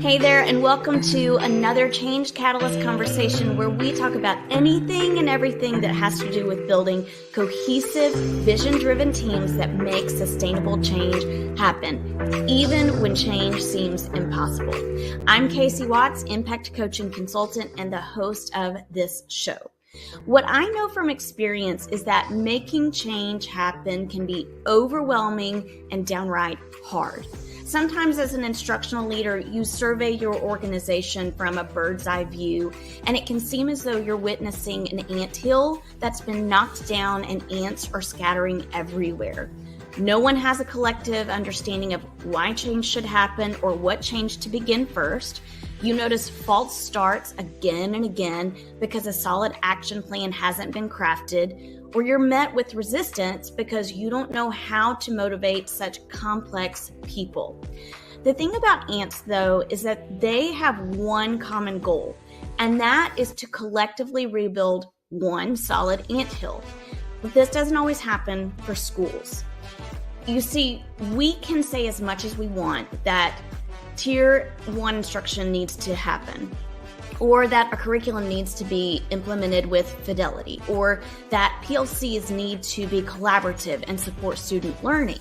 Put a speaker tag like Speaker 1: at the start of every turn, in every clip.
Speaker 1: Hey there, and welcome to another Change Catalyst conversation where we talk about anything and everything that has to do with building cohesive, vision-driven teams that make sustainable change happen, even when change seems impossible. I'm Casey Watts, Impact Coach and Consultant, and the host of this show. What I know from experience is that making change happen can be overwhelming and downright hard. Sometimes as an instructional leader, you survey your organization from a bird's eye view, and it can seem as though you're witnessing an anthill that's been knocked down and ants are scattering everywhere. No one has a collective understanding of why change should happen or what change to begin first. You notice false starts again and again because a solid action plan hasn't been crafted, or you're met with resistance because you don't know how to motivate such complex people. The thing about ants, though, is that they have one common goal, and that is to collectively rebuild one solid anthill. But this doesn't always happen for schools. You see, we can say as much as we want that Tier 1 instruction needs to happen, or that a curriculum needs to be implemented with fidelity, or that PLCs need to be collaborative and support student learning.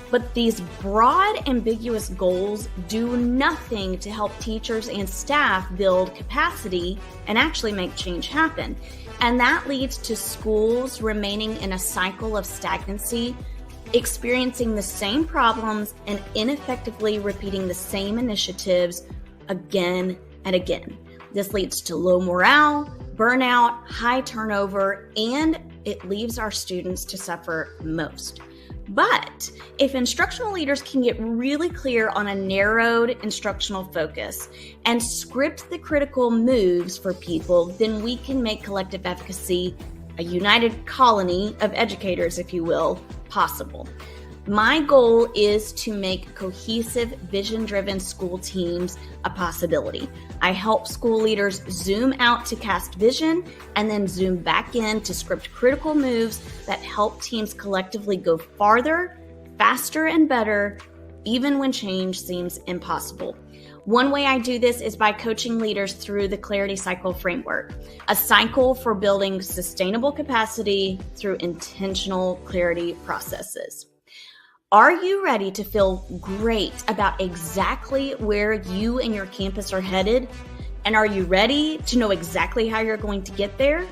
Speaker 1: But these broad, ambiguous goals do nothing to help teachers and staff build capacity and actually make change happen. And that leads to schools remaining in a cycle of stagnancy, experiencing the same problems and ineffectively repeating the same initiatives again and again. This leads to low morale, burnout, high turnover, and it leaves our students to suffer most. But if instructional leaders can get really clear on a narrowed instructional focus and script the critical moves for people, then we can make collective efficacy, a united colony of educators, if you will, possible. My goal is to make cohesive, vision-driven school teams a possibility. I help school leaders zoom out to cast vision and then zoom back in to script critical moves that help teams collectively go farther, faster, and better, even when change seems impossible. One way I do this is by coaching leaders through the Clarity Cycle framework, a cycle for building sustainable capacity through intentional clarity processes. Are you ready to feel great about exactly where you and your campus are headed? And are you ready to know exactly how you're going to get there?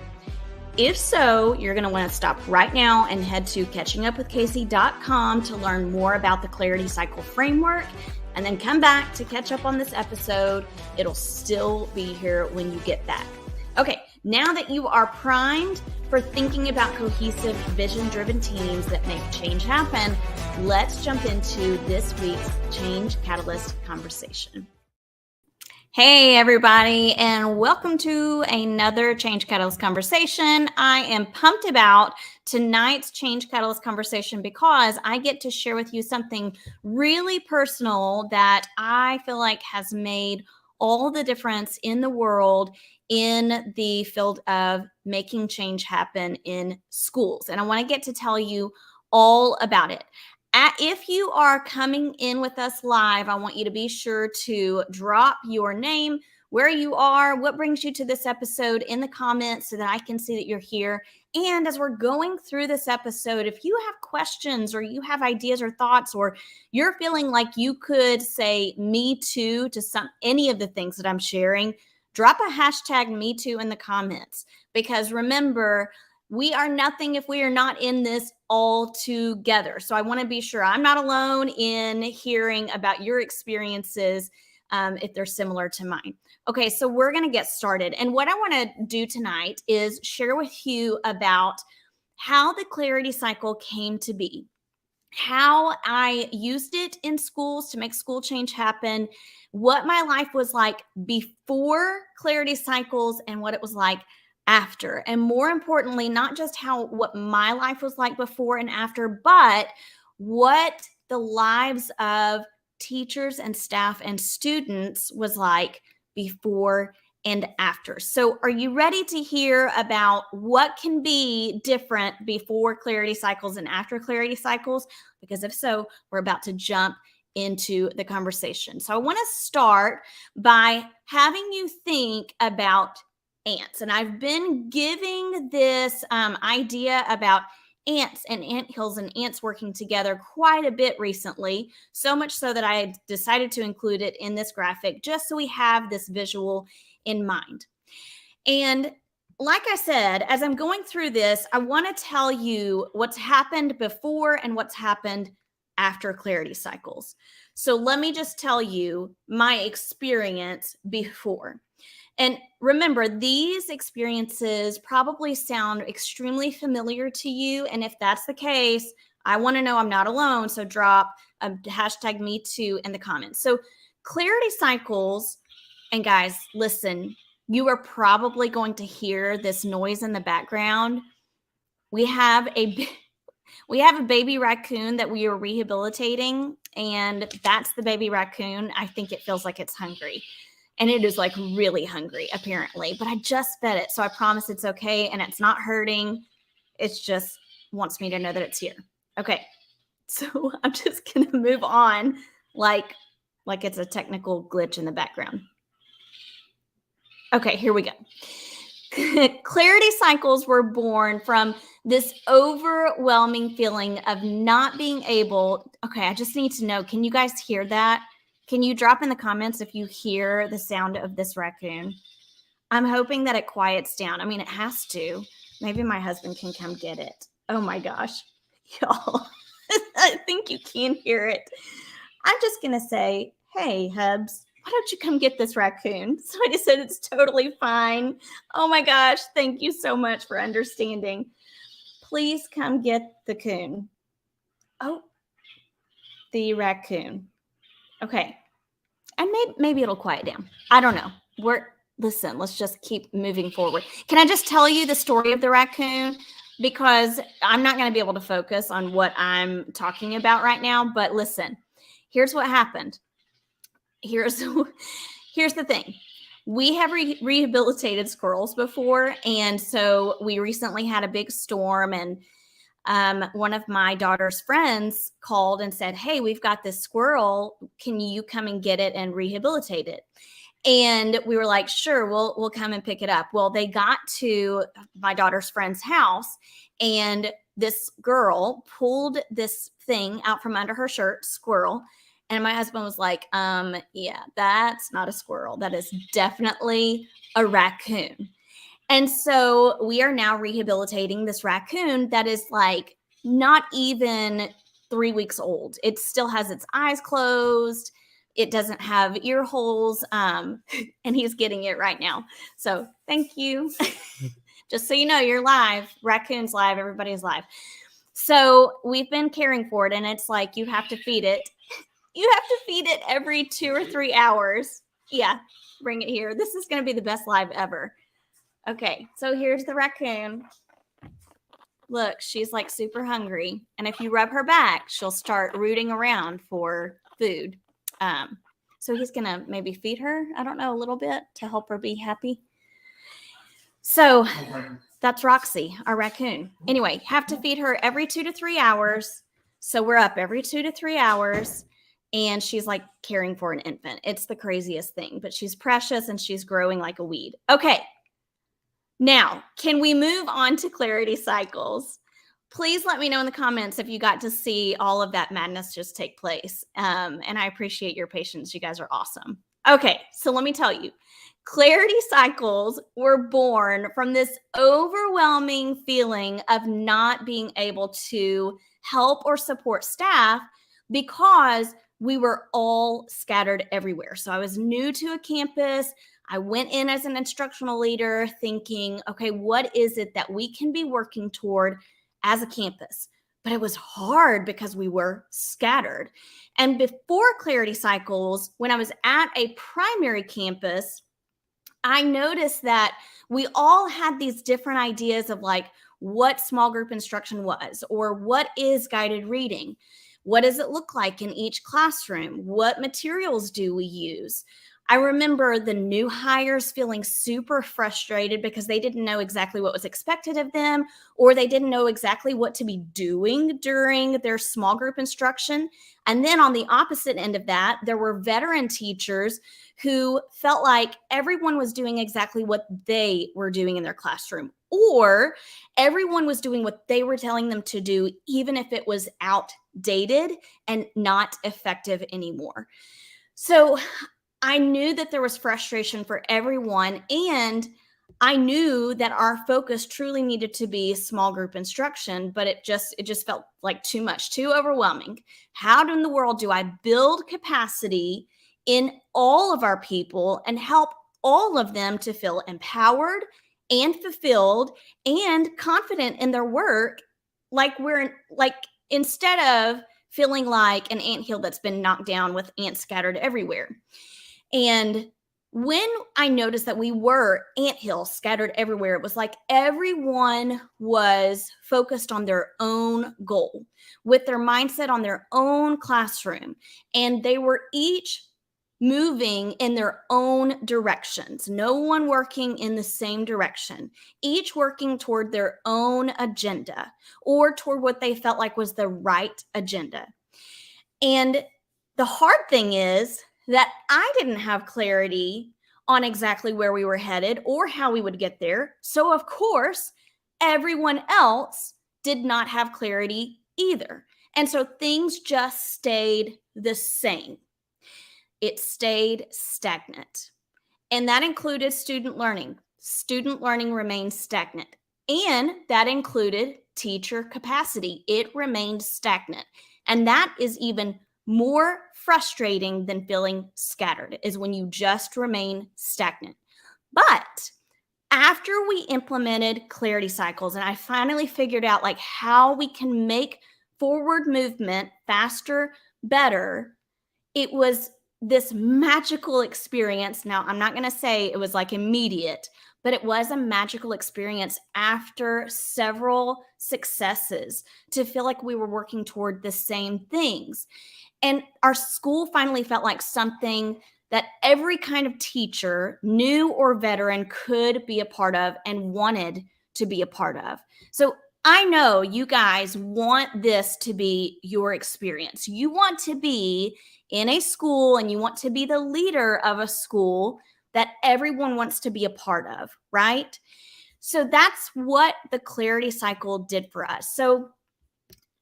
Speaker 1: If so, you're going to want to stop right now and head to catchingupwithcasey.com to learn more about the Clarity Cycle framework, and then come back to catch up on this episode. It'll still be here when you get back. Okay, now that you are primed for thinking about cohesive, vision-driven teams that make change happen, let's jump into this week's Change Catalyst conversation. Hey, everybody, and welcome to another Change Catalyst conversation. I am pumped about tonight's Change Catalyst conversation because I get to share with you something really personal that I feel like has made all the difference in the world in the field of making change happen in schools. And I want to get to tell you all about it. If you are coming in with us live, I want you to be sure to drop your name, where you are, what brings you to this episode in the comments so that I can see that you're here. And as we're going through this episode, if you have questions or you have ideas or thoughts, or you're feeling like you could say me too to any of the things that I'm sharing, drop a hashtag me too in the comments. Because remember, we are nothing if we are not in this all together. So I want to be sure I'm not alone in hearing about your experiences if they're similar to mine. Okay, so we're going to get started. And what I want to do tonight is share with you about how the Clarity Cycle came to be, how I used it in schools to make school change happen, what my life was like before Clarity Cycles and what it was like after. And more importantly, not just what my life was like before and after, but what the lives of teachers and staff and students was like before and after. So are you ready to hear about what can be different before Clarity Cycles and after Clarity Cycles? Because if so, we're about to jump into the conversation. So I want to start by having you think about ants. And I've been giving this idea about ants and anthills and ants working together quite a bit recently, so much so that I decided to include it in this graphic just so we have this visual in mind. And like I said, as I'm going through this, I want to tell you what's happened before and what's happened after clarity cycles. So let me just tell you my experience before. And remember, these experiences probably sound extremely familiar to you. And if that's the case, I want to know I'm not alone. So drop a hashtag me too in the comments. So clarity cycles, and guys, listen, you are probably going to hear this noise in the background. We have a baby raccoon that we are rehabilitating, and that's the baby raccoon. I think it feels like it's hungry, and it is like really hungry apparently, but I just fed it. So I promise it's okay, and it's not hurting. It's just wants me to know that it's here. Okay. So I'm just going to move on like it's a technical glitch in the background. Okay, here we go. Clarity cycles were born from this overwhelming feeling of not being able. Okay, I just need to know, can you guys hear that? Can you drop in the comments if you hear the sound of this raccoon? I'm hoping that it quiets down. I mean, it has to. Maybe my husband can come get it. Oh my gosh, y'all. I think you can hear it. I'm just going to say, hey, Hubs, why don't you come get this raccoon? So I just said it's totally fine. Oh my gosh, thank you so much for understanding. Please come get the coon. Oh, the raccoon. Okay. And maybe it'll quiet down. I don't know. Listen, let's just keep moving forward. Can I just tell you the story of the raccoon? Because I'm not going to be able to focus on what I'm talking about right now. But listen, here's what happened. Here's the thing. We have rehabilitated squirrels before. And so we recently had a big storm, and one of my daughter's friends called and said, hey, we've got this squirrel. Can you come and get it and rehabilitate it? And we were like, sure, we'll come and pick it up. Well, they got to my daughter's friend's house, and this girl pulled this thing out from under her shirt, squirrel. And my husband was like, yeah, that's not a squirrel. That is definitely a raccoon. And so we are now rehabilitating this raccoon that is like not even 3 weeks old. It still has its eyes closed. It doesn't have ear holes. And he's getting it right now. So thank you. Just so you know, you're live. Raccoon's live. Everybody's live. So we've been caring for it. And it's like you have to feed it. You have to feed it every 2 or 3 hours. Yeah, bring it here. This is going to be the best live ever. Okay, so here's the raccoon. Look, she's like super hungry. And if you rub her back, she'll start rooting around for food. So he's going to maybe feed her, I don't know, a little bit to help her be happy. So that's Roxy, our raccoon. Anyway, have to feed her every 2 to 3 hours. So we're up every 2 to 3 hours. And she's like caring for an infant. It's the craziest thing, but she's precious and she's growing like a weed. Okay. Now, can we move on to clarity cycles? Please let me know in the comments if you got to see all of that madness just take place. And I appreciate your patience. You guys are awesome. Okay. So let me tell you, clarity cycles were born from this overwhelming feeling of not being able to help or support staff because we were all scattered everywhere. So I was new to a campus. I went in as an instructional leader thinking, okay, what is it that we can be working toward as a campus? But it was hard because we were scattered. And before clarity cycles, when I was at a primary campus, I noticed that we all had these different ideas of like what small group instruction was, or what is guided reading. What does it look like in each classroom? What materials do we use? I remember the new hires feeling super frustrated because they didn't know exactly what was expected of them, or they didn't know exactly what to be doing during their small group instruction. And then on the opposite end of that, there were veteran teachers who felt like everyone was doing exactly what they were doing in their classroom, or everyone was doing what they were telling them to do, even if it was outdated and not effective anymore. So I knew that there was frustration for everyone, and I knew that our focus truly needed to be small group instruction, but it just felt like too much, too overwhelming. How in the world do I build capacity in all of our people and help all of them to feel empowered and fulfilled and confident in their work, like instead of feeling like an anthill that's been knocked down with ants scattered everywhere. And when I noticed that we were anthills scattered everywhere, it was like everyone was focused on their own goal with their mindset on their own classroom. And they were each moving in their own directions, no one working in the same direction, each working toward their own agenda or toward what they felt like was the right agenda. And the hard thing is that I didn't have clarity on exactly where we were headed or how we would get there. So, of course, everyone else did not have clarity either. And so things just stayed the same. It stayed stagnant. And that included student learning. Student learning remained stagnant. And that included teacher capacity. It remained stagnant. And that is even more frustrating than feeling scattered, is when you just remain stagnant. But after we implemented clarity cycles and I finally figured out like how we can make forward movement faster, better, it was this magical experience. Now, I'm not going to say it was like immediate, but it was a magical experience after several successes to feel like we were working toward the same things. And our school finally felt like something that every kind of teacher, new or veteran, could be a part of and wanted to be a part of. So I know you guys want this to be your experience. You want to be in a school and you want to be the leader of a school that everyone wants to be a part of, right? So that's what the clarity cycle did for us. So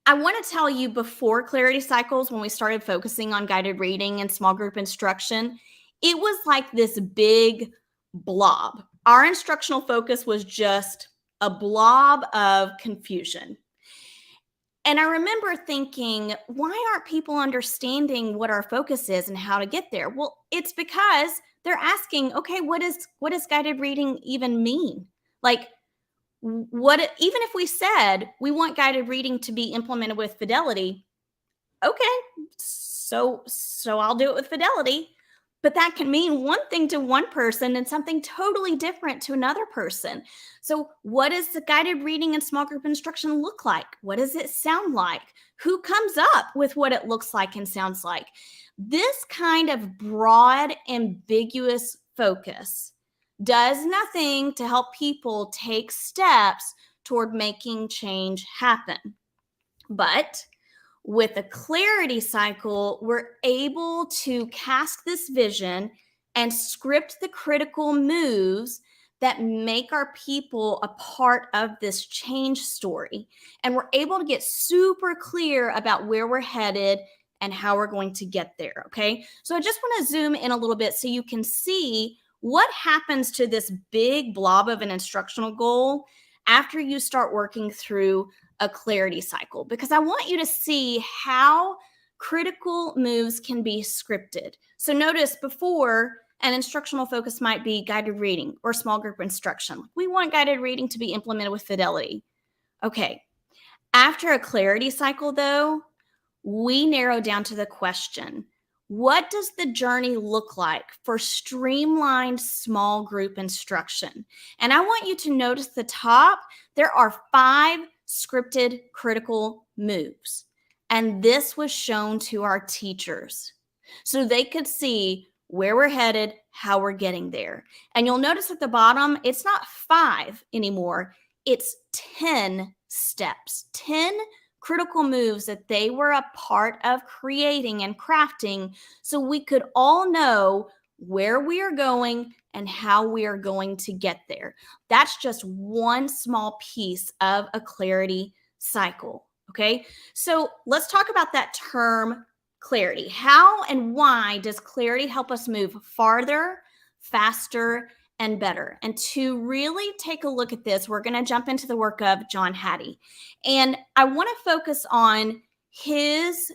Speaker 1: I want to tell you, before clarity cycles, when we started focusing on guided reading and small group instruction, it was like this big blob. Our instructional focus was just a blob of confusion. And I remember thinking, why aren't people understanding what our focus is and how to get there? Well, it's because they're asking, okay, what does guided reading even mean? Like, what, even if we said we want guided reading to be implemented with fidelity, okay, so I'll do it with fidelity. But that can mean one thing to one person and something totally different to another person. So what does the guided reading and small group instruction look like? What does it sound like? Who comes up with what it looks like and sounds like? This kind of broad, ambiguous focus does nothing to help people take steps toward making change happen. But with a clarity cycle, we're able to cast this vision and script the critical moves that make our people a part of this change story. And we're able to get super clear about where we're headed and how we're going to get there. Okay. So I just want to zoom in a little bit so you can see what happens to this big blob of an instructional goal after you start working through a clarity cycle, because I want you to see how critical moves can be scripted. So notice, before, an instructional focus might be guided reading or small group instruction. We want guided reading to be implemented with fidelity. Okay. After a clarity cycle, though, we narrow down to the question, what does the journey look like for streamlined small group instruction? And I want you to notice the top, there are 5 scripted critical moves. And this was shown to our teachers so they could see where we're headed, how we're getting there. And you'll notice at the bottom, it's not 5 anymore. It's 10 steps, 10 critical moves that they were a part of creating and crafting so we could all know where we are going and how we are going to get there. That's just one small piece of a clarity cycle. Okay. So let's talk about that term clarity. How and why does clarity help us move farther, faster, and better? And to really take a look at this, we're going to jump into the work of John Hattie. And I want to focus on his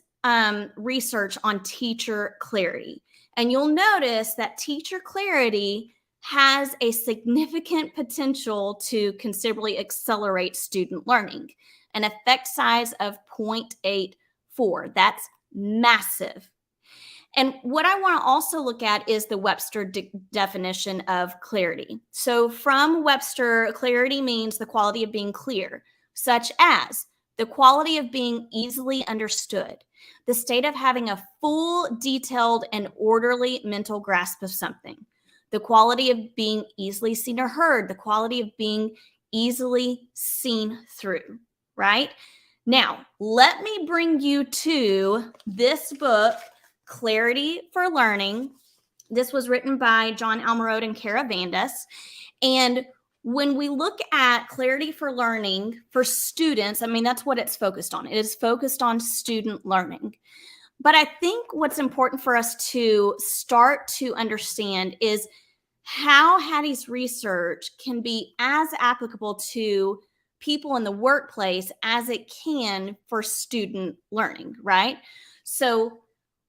Speaker 1: research on teacher clarity. And you'll notice that teacher clarity has a significant potential to considerably accelerate student learning, an effect size of 0.84. That's massive. And what I want to also look at is the Webster definition of clarity. So from Webster, clarity means the quality of being clear, such as the quality of being easily understood, the state of having a full, detailed, and orderly mental grasp of something, the quality of being easily seen or heard, the quality of being easily seen through, right? Now, let me bring you to this book, Clarity for Learning. This was written by John Almarode and Kara Vandas. And when we look at clarity for learning for students, I mean, that's what it's focused on. It is focused on student learning. But I think what's important for us to start to understand is how Hattie's research can be as applicable to people in the workplace as it can for student learning, right? So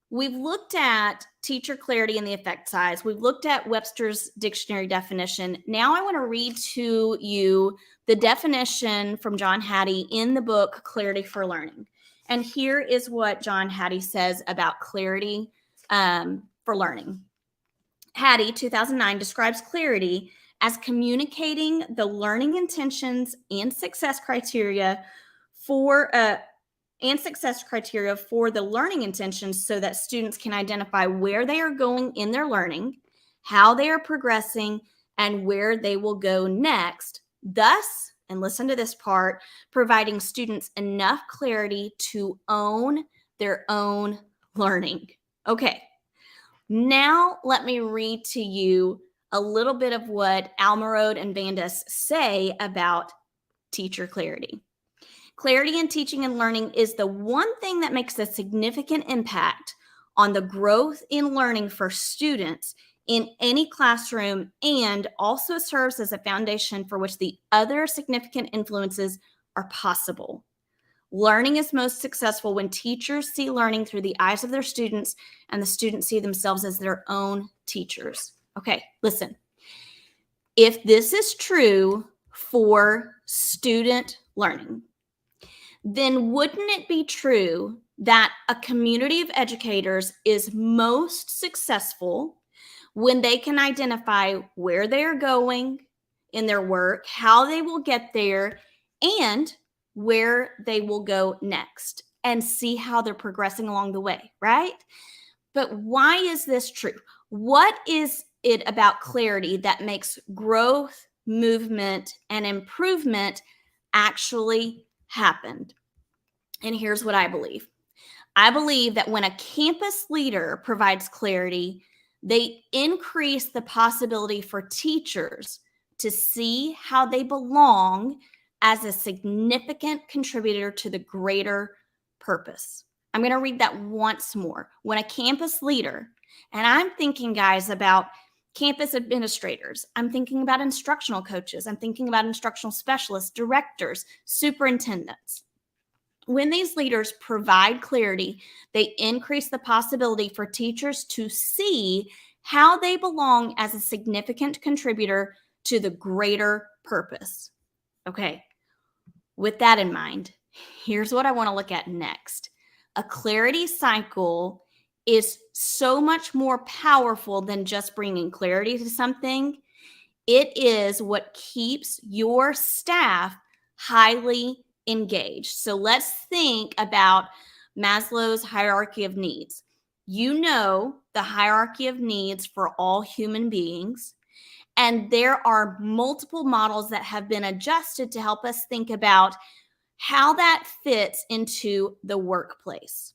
Speaker 1: we've looked at teacher clarity and the effect size. We've looked at Webster's dictionary definition. Now I want to read to you the definition from John Hattie in the book, Clarity for Learning. And here is what John Hattie says about clarity for learning. Hattie, 2009, describes clarity as communicating the learning intentions and success criteria for the learning intentions so that students can identify where they are going in their learning, how they are progressing, and where they will go next. Thus, and listen to this part, providing students enough clarity to own their own learning. Okay, now let me read to you a little bit of what Almarode and Vandas say about teacher clarity. Clarity in teaching and learning is the one thing that makes a significant impact on the growth in learning for students in any classroom, and also serves as a foundation for which the other significant influences are possible. Learning is most successful when teachers see learning through the eyes of their students and the students see themselves as their own teachers. Okay, listen. If this is true for student learning, then wouldn't it be true that a community of educators is most successful when they can identify where they are going in their work, how they will get there, and where they will go next, and see how they're progressing along the way, right? But why is this true? What is it about clarity that makes growth, movement, and improvement actually happen? And here's what I believe. I believe that when a campus leader provides clarity, they increase the possibility for teachers to see how they belong as a significant contributor to the greater purpose. I'm going to read that once more. When a campus leader, and I'm thinking, guys, about campus administrators, I'm thinking about instructional coaches, I'm thinking about instructional specialists, directors, superintendents. When these leaders provide clarity, they increase the possibility for teachers to see how they belong as a significant contributor to the greater purpose. Okay, with that in mind, here's what I want to look at next. A clarity cycle is so much more powerful than just bringing clarity to something. It is what keeps your staff highly engaged. So let's think about Maslow's hierarchy of needs. You know the hierarchy of needs for all human beings. And there are multiple models that have been adjusted to help us think about how that fits into the workplace.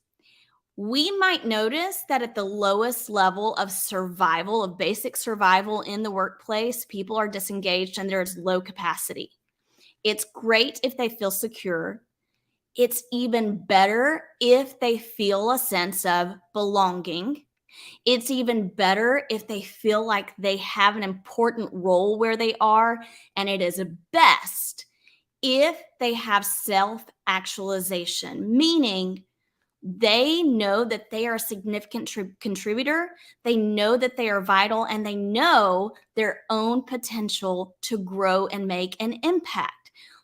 Speaker 1: We might notice that at the lowest level of survival, of basic survival in the workplace, people are disengaged and there's low capacity. It's great if they feel secure. It's even better if they feel a sense of belonging. It's even better if they feel like they have an important role where they are. And it is best if they have self-actualization, meaning they know that they are a significant contributor. They know that they are vital, and they know their own potential to grow and make an impact.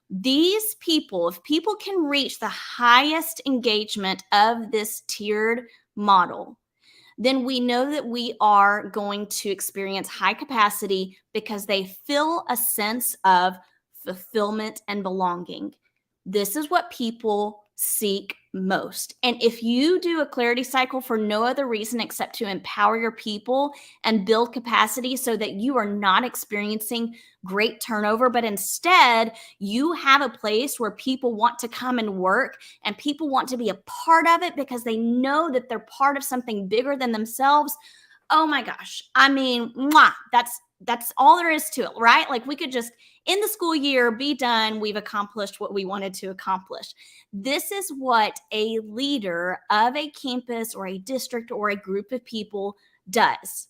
Speaker 1: These people, if people can reach the highest engagement of this tiered model, then we know that we are going to experience high capacity because they feel a sense of fulfillment and belonging. This is what people seek most. And if you do a clarity cycle for no other reason except to empower your people and build capacity so that you are not experiencing great turnover, but instead you have a place where people want to come and work and people want to be a part of it because they know that they're part of something bigger than themselves. Oh my gosh. I mean, that's all there is to it, right? Like we could just in the school year be done. We've accomplished what we wanted to accomplish. This is what a leader of a campus or a district or a group of people does.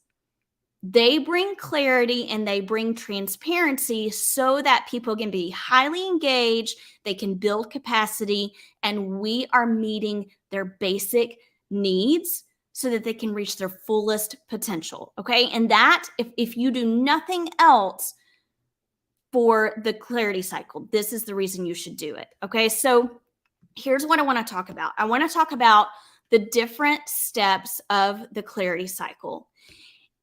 Speaker 1: They bring clarity and they bring transparency so that people can be highly engaged, they can build capacity, and we are meeting their basic needs so that they can reach their fullest potential. Okay. And that, if you do nothing else for the clarity cycle, this is the reason you should do it. Okay. So here's what I want to talk about. I want to talk about the different steps of the clarity cycle.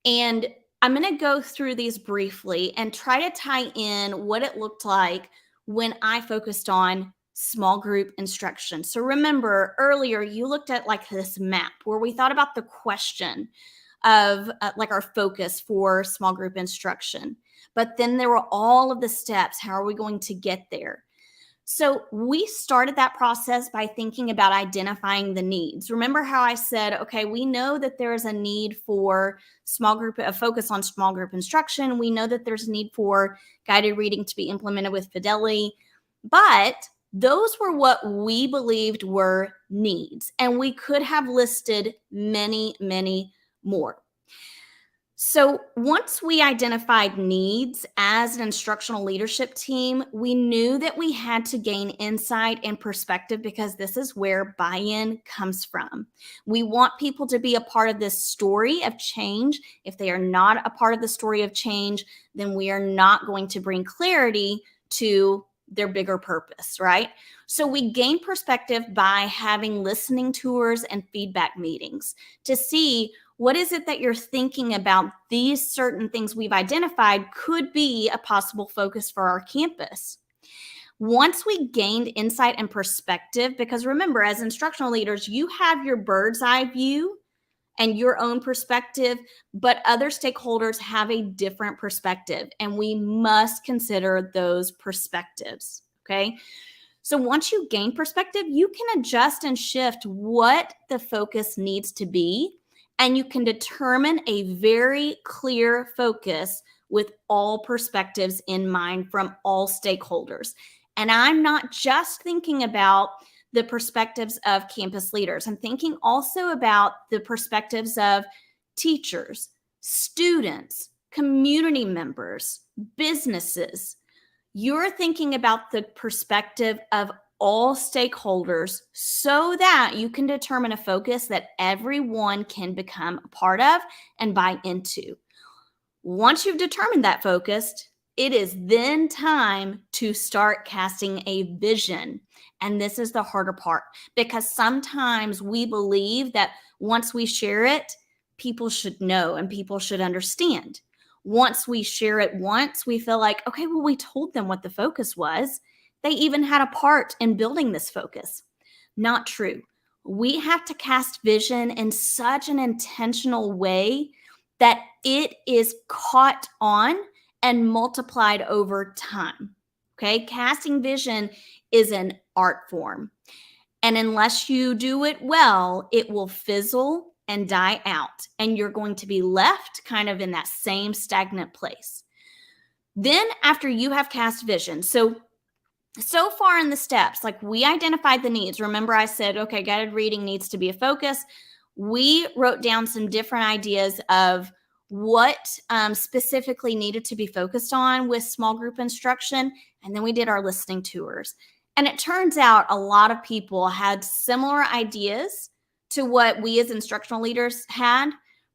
Speaker 1: And I'm going to go through these briefly and try to tie in what it looked like when I focused on small group instruction. So remember earlier, you looked at like this map where we thought about the question of like our focus for small group instruction. But then there were all of the steps. How are we going to get there? So we started that process by thinking about identifying the needs. Remember how I said, okay, we know that there is a need for a focus on small group instruction. We know that there's a need for guided reading to be implemented with fidelity, but those were what we believed were needs. And we could have listed many, many more. So once we identified needs as an instructional leadership team, we knew that we had to gain insight and perspective because this is where buy-in comes from. We want people to be a part of this story of change. If they are not a part of the story of change, then we are not going to bring clarity to their bigger purpose, right? So we gain perspective by having listening tours and feedback meetings to see what is it that you're thinking about these certain things we've identified could be a possible focus for our campus. Once we gained insight and perspective, because remember, as instructional leaders, you have your bird's eye view and your own perspective, but other stakeholders have a different perspective, and we must consider those perspectives, okay? So once you gain perspective, you can adjust and shift what the focus needs to be, and you can determine a very clear focus with all perspectives in mind from all stakeholders. And I'm not just thinking about the perspectives of campus leaders. I'm thinking also about the perspectives of teachers, students, community members, businesses. You're thinking about the perspective of all stakeholders so that you can determine a focus that everyone can become a part of and buy into. Once you've determined that focus, it is then time to start casting a vision. And this is the harder part because sometimes we believe that once we share it, people should know and people should understand. Once we share it once, we feel like, okay, well, we told them what the focus was. They even had a part in building this focus. Not true. We have to cast vision in such an intentional way that it is caught on and multiplied over time. Okay, casting vision is an art form. And unless you do it well, it will fizzle and die out. And you're going to be left kind of in that same stagnant place. Then, after you have cast vision, so far in the steps, like we identified the needs. Remember, I said, okay, guided reading needs to be a focus. We wrote down some different ideas of what specifically needed to be focused on with small group instruction. And then we did our listening tours. And it turns out a lot of people had similar ideas to what we as instructional leaders had,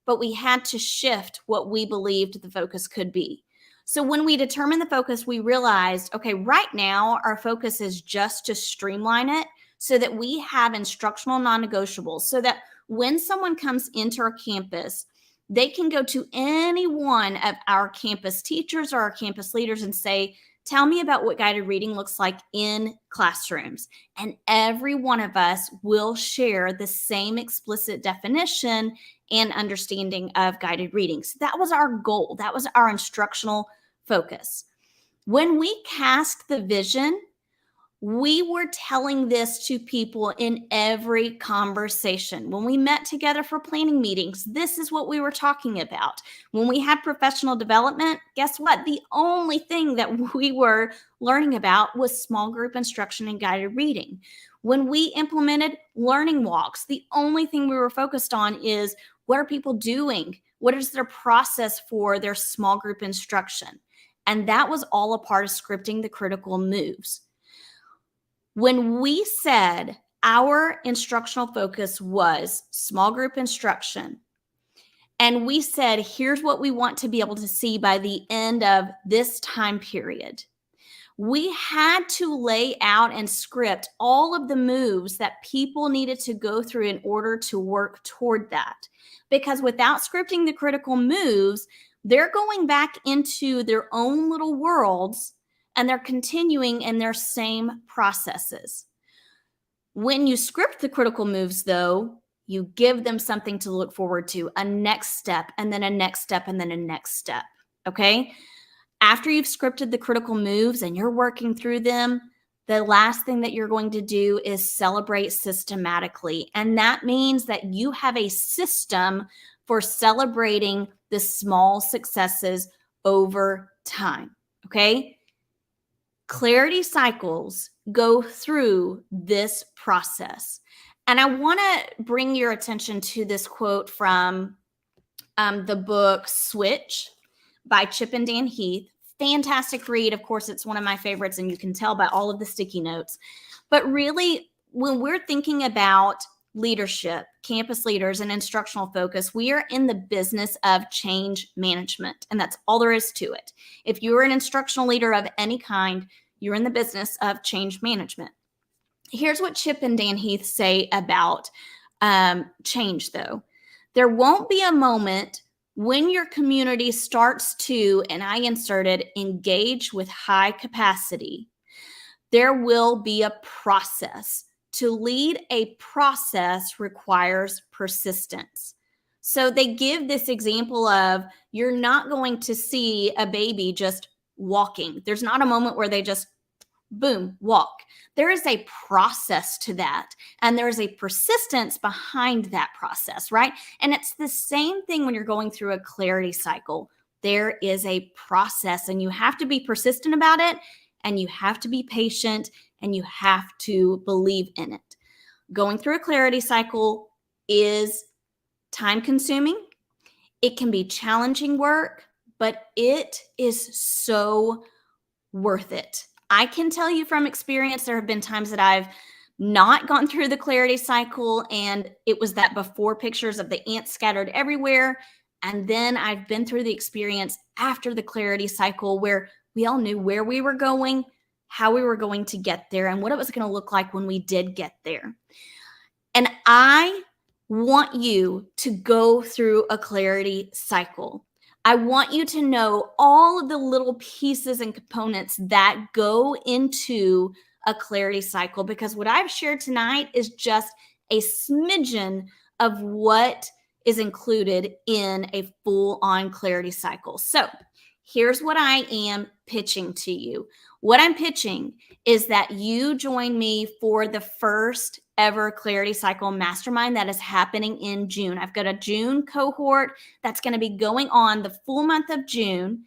Speaker 1: but we had to shift what we believed the focus could be. So when we determined the focus, we realized, okay, right now our focus is just to streamline it so that we have instructional non-negotiables, so that when someone comes into our campus, they can go to any one of our campus teachers or our campus leaders and say, tell me about what guided reading looks like in classrooms. And every one of us will share the same explicit definition and understanding of guided reading. So that was our goal. That was our instructional focus. When we cast the vision, we were telling this to people in every conversation. When we met together for planning meetings, this is what we were talking about. When we had professional development, guess what? The only thing that we were learning about was small group instruction and guided reading. When we implemented learning walks, the only thing we were focused on is what are people doing? What is their process for their small group instruction? And that was all a part of scripting the critical moves. When we said our instructional focus was small group instruction, and we said, here's what we want to be able to see by the end of this time period, we had to lay out and script all of the moves that people needed to go through in order to work toward that. Because without scripting the critical moves, they're going back into their own little worlds and they're continuing in their same processes. When you script the critical moves, though, you give them something to look forward to, a next step, and then a next step, and then a next step, okay? After you've scripted the critical moves and you're working through them, the last thing that you're going to do is celebrate systematically. And that means that you have a system for celebrating the small successes over time, okay? Clarity cycles go through this process. And I want to bring your attention to this quote from the book Switch by Chip and Dan Heath. Fantastic read. Of course, it's one of my favorites, and you can tell by all of the sticky notes. But really, when we're thinking about leadership, campus leaders, and instructional focus, we are in the business of change management, and that's all there is to it. If you're an instructional leader of any kind, you're in the business of change management. Here's what Chip and Dan Heath say about change, though. There won't be a moment when your community starts to, and I inserted, engage with high capacity. There will be a process. To lead a process requires persistence. So they give this example of you're not going to see a baby just walking. There's not a moment where they just boom, walk. There is a process to that. And there is a persistence behind that process, right? And it's the same thing when you're going through a clarity cycle. There is a process, and you have to be persistent about it, and you have to be patient, and you have to believe in it. Going through a clarity cycle is time consuming. It can be challenging work, but it is so worth it. I can tell you from experience, there have been times that I've not gone through the clarity cycle, and it was that before pictures of the ants scattered everywhere. And then I've been through the experience after the clarity cycle where we all knew where we were going, how we were going to get there, and what it was going to look like when we did get there. And I want you to go through a clarity cycle. I want you to know all of the little pieces and components that go into a clarity cycle, because what I've shared tonight is just a smidgen of what is included in a full-on clarity cycle. So here's what I am pitching to you. What I'm pitching is that you join me for the first ever Clarity Cycle Mastermind that is happening in June. I've got a June cohort that's going to be going on the full month of June.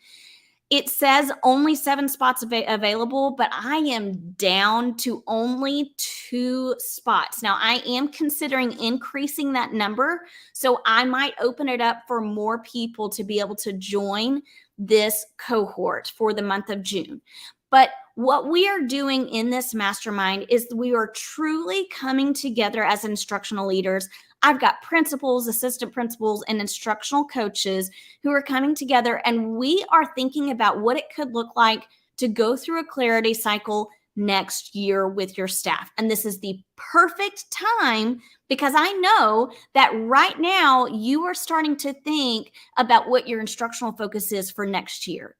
Speaker 1: It says only 7 spots available, but I am down to only 2 spots. Now, I am considering increasing that number, so I might open it up for more people to be able to join this cohort for the month of June. But what we are doing in this mastermind is we are truly coming together as instructional leaders. I've got principals, assistant principals, and instructional coaches who are coming together, and we are thinking about what it could look like to go through a clarity cycle next year with your staff. And this is the perfect time because I know that right now you are starting to think about what your instructional focus is for next year.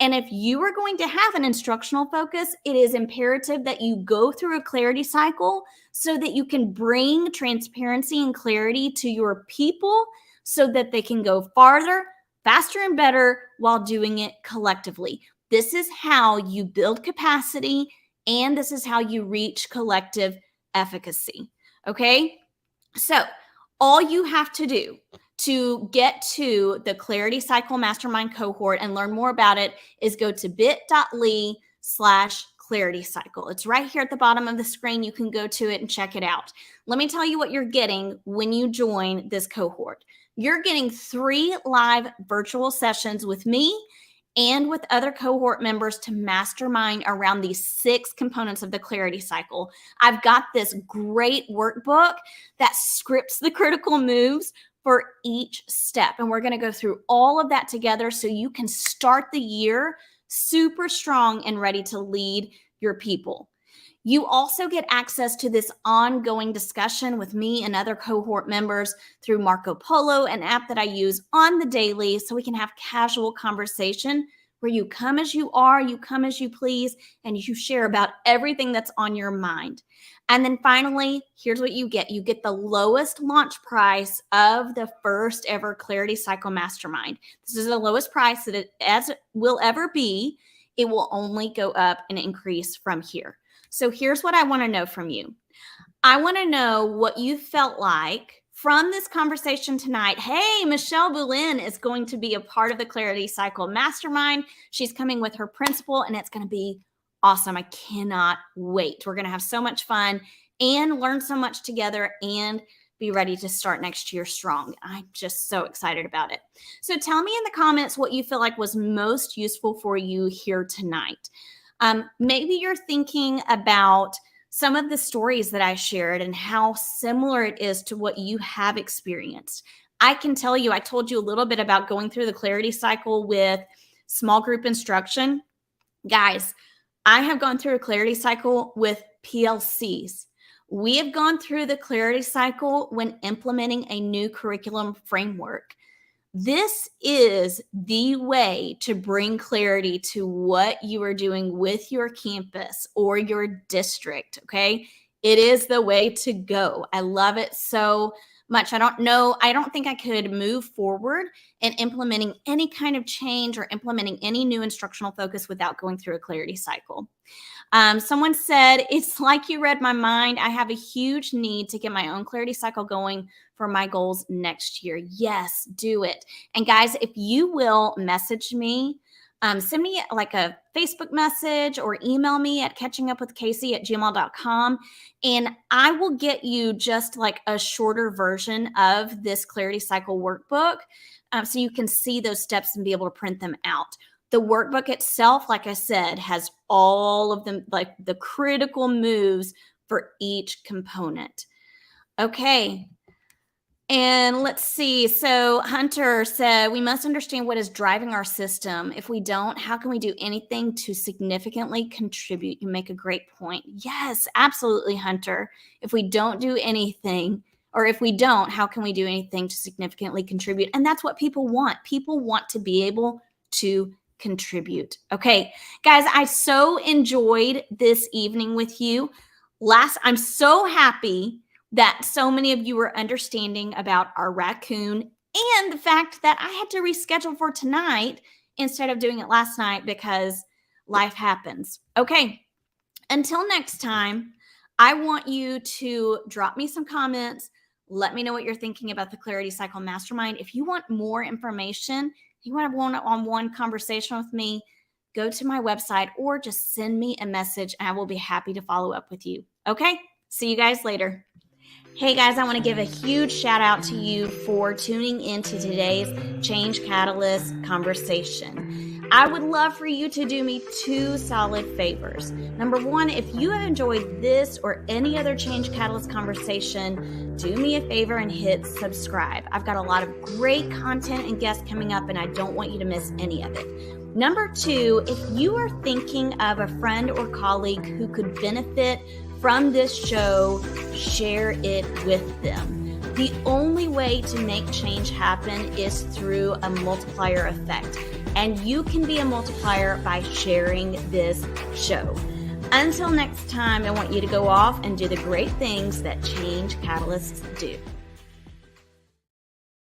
Speaker 1: And if you are going to have an instructional focus, it is imperative that you go through a clarity cycle so that you can bring transparency and clarity to your people so that they can go farther, faster, and better while doing it collectively. This is how you build capacity, and this is how you reach collective efficacy. Okay? So all you have to do to get to the Clarity Cycle Mastermind cohort and learn more about it is go to bit.ly/Clarity Cycle. It's right here at the bottom of the screen. You can go to it and check it out. Let me tell you what you're getting when you join this cohort. You're getting 3 live virtual sessions with me and with other cohort members to mastermind around these 6 components of the clarity cycle. I've got this great workbook that scripts the critical moves for each step. And we're going to go through all of that together so you can start the year super strong and ready to lead your people. You also get access to this ongoing discussion with me and other cohort members through Marco Polo, an app that I use on the daily so we can have casual conversation where you come as you are, you come as you please, and you share about everything that's on your mind. And then finally, here's what you get. You get the lowest launch price of the first ever Clarity Cycle Mastermind. This is the lowest price that it will ever be. It will only go up and increase from here. So here's what I want to know from you. I want to know what you felt like from this conversation tonight. Hey, Michelle Boulin is going to be a part of the Clarity Cycle Mastermind. She's coming with her principal, and it's going to be awesome. I cannot wait. We're going to have so much fun and learn so much together and be ready to start next year strong. I'm just so excited about it. So tell me in the comments what you feel like was most useful for you here tonight. Maybe you're thinking about some of the stories that I shared and how similar it is to what you have experienced. I can tell you, I told you a little bit about going through the clarity cycle with small group instruction. Guys, I have gone through a clarity cycle with PLCs. We have gone through the clarity cycle when implementing a new curriculum framework. This is the way to bring clarity to what you are doing with your campus or your district, okay? It is the way to go. I love it so much. I don't think I could move forward in implementing any kind of change or implementing any new instructional focus without going through a clarity cycle. Someone said, it's like you read my mind. I have a huge need to get my own clarity cycle going for my goals next year. Yes, do it. And guys, if you will message me, send me like a Facebook message or email me at catchingupwithcasey@gmail.com. And I will get you just like a shorter version of this clarity cycle workbook so you can see those steps and be able to print them out. The workbook itself, like I said, has all of them, like the critical moves for each component. Okay. And let's see. So Hunter said, we must understand what is driving our system. If we don't, how can we do anything to significantly contribute? You make a great point. Yes, absolutely, Hunter. If we don't do anything, or if we don't, how can we do anything to significantly contribute? And that's what people want. People want to be able to contribute. Okay, guys, I so enjoyed this evening with you. I'm so happy that so many of you were understanding about our raccoon and the fact that I had to reschedule for tonight instead of doing it last night because life happens. Okay, until next time, I want you to drop me some comments. Let me know what you're thinking about the Clarity Cycle Mastermind. If you want more information, if you want a one-on-one conversation with me, go to my website or just send me a message and I will be happy to follow up with you. Okay, see you guys later. Hey guys, I want to give a huge shout out to you for tuning into today's Change Catalyst conversation. I would love for you to do me two solid favors. Number one, if you have enjoyed this or any other Change Catalyst conversation, do me a favor and hit subscribe. I've got a lot of great content and guests coming up, and I don't want you to miss any of it. Number two, if you are thinking of a friend or colleague who could benefit from this show, share it with them. The only way to make change happen is through a multiplier effect. And you can be a multiplier by sharing this show. Until next time, I want you to go off and do the great things that change catalysts do.